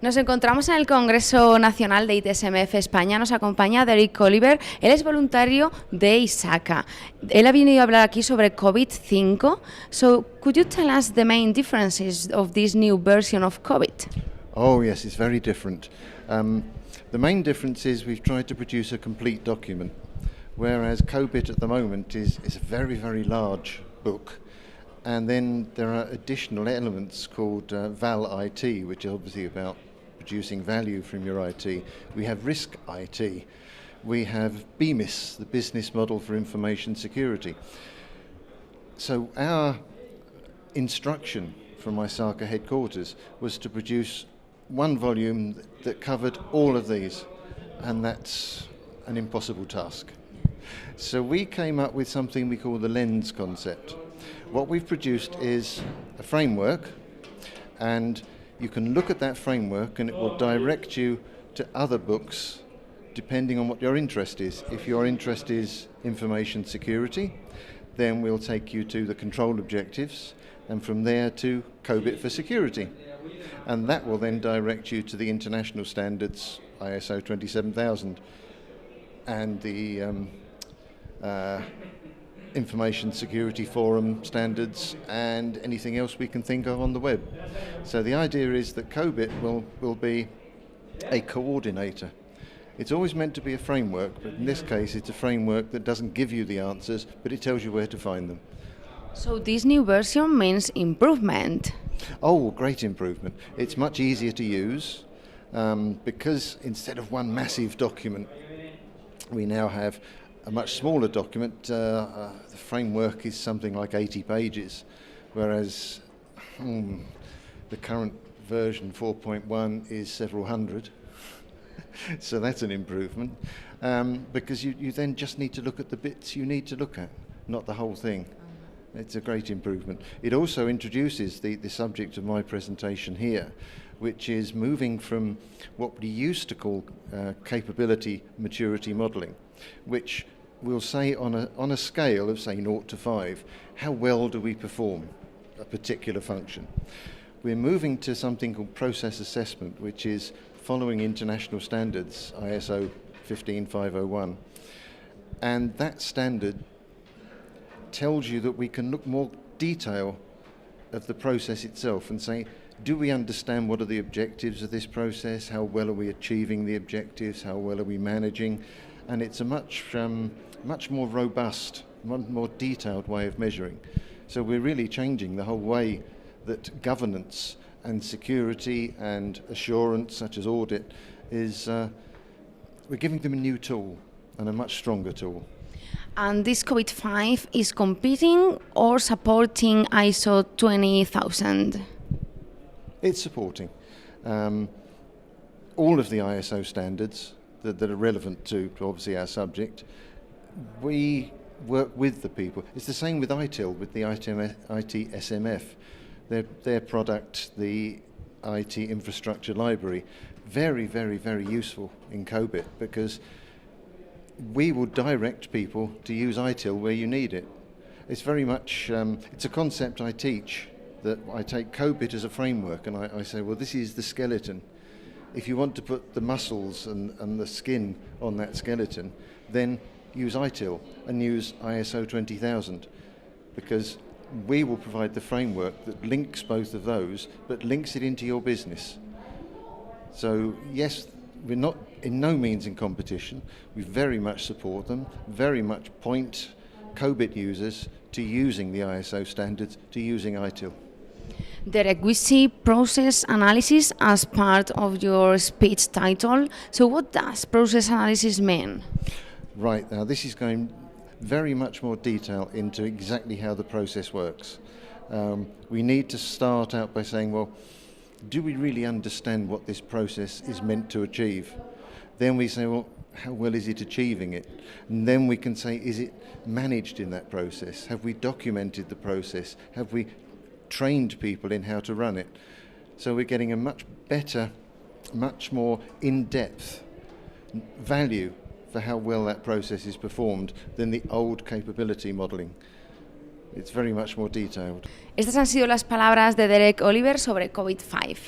Nos encontramos en el Congreso Nacional de ITSMF España. Nos acompaña Derek Oliver. Él es voluntario de ISACA. Él ha venido a hablar aquí sobre COVID-5. So, could you tell us the main differences of this new version of COVID? Oh yes, it's very different. The main difference is we've tried to produce a complete document, whereas COBIT at the moment is a very, very large book. And then there are additional elements called Val IT, which is obviously about producing value from your IT. We have Risk IT. We have BMIS, the Business Model for Information Security. So our instruction from ISACA headquarters was to produce one volume that covered all of these, and that's an impossible task. So we came up with something we call the lens concept. What we've produced is a framework, and you can look at that framework and it will direct you to other books depending on what your interest is. If your interest is information security, then we'll take you to the control objectives, and from there to COBIT for security. And that will then direct you to the international standards, ISO 27000, and the Information Security Forum standards, and anything else we can think of on the web. So the idea is that COBIT will be a coordinator. It's always meant to be a framework, but in this case it's a framework that doesn't give you the answers, but it tells you where to find them. So this new version means improvement. Oh, great improvement. It's much easier to use because instead of one massive document, we now have a much smaller document. The framework is something like 80 pages, whereas the current version 4.1 is several hundred. So that's an improvement, because you then just need to look at the bits you need to look at, not the whole thing. It's a great improvement. It also introduces the subject of my presentation here, which is moving from what we used to call capability maturity modelling, which we'll say on a scale of, say, 0 to 5, how well do we perform a particular function. We're moving to something called process assessment, which is following international standards, ISO 15501. And that standard tells you that we can look more detail of the process itself and say, do we understand what are the objectives of this process? How well are we achieving the objectives? How well are we managing? And it's a much more robust, more detailed way of measuring. So we're really changing the whole way that governance and security and assurance, such as audit, is we're giving them a new tool and a much stronger tool. And this COVID-5 is competing or supporting ISO 20000? It's supporting all of the ISO standards that are relevant to obviously our subject. We work with the people. It's the same with ITIL, with the ITSMF. Their product, the IT Infrastructure Library, very, very, very useful in COBIT, because we will direct people to use ITIL where you need it. It's very much, it's a concept I teach, that I take COBIT as a framework and I say, well, this is the skeleton. If you want to put the muscles and the skin on that skeleton, then use ITIL and use ISO 20000, because we will provide the framework that links both of those, but links it into your business. So yes, we're not in no means in competition. We very much support them, very much point COBIT users to using the ISO standards, to using ITIL. Derek, we see process analysis as part of your speech title. So what does process analysis mean? Right, now this is going very much more detail into exactly how the process works. We need to start out by saying, well, do we really understand what this process is meant to achieve? Then we say, well, how well is it achieving it? And then we can say, is it managed in that process? Have we documented the process? Have we trained people in how to run it? So we're getting a much better, much more in-depth value for how well that process is performed than the old capability modelling. It's very much more detailed. Estas han sido las palabras de Derek Oliver sobre COVID-5.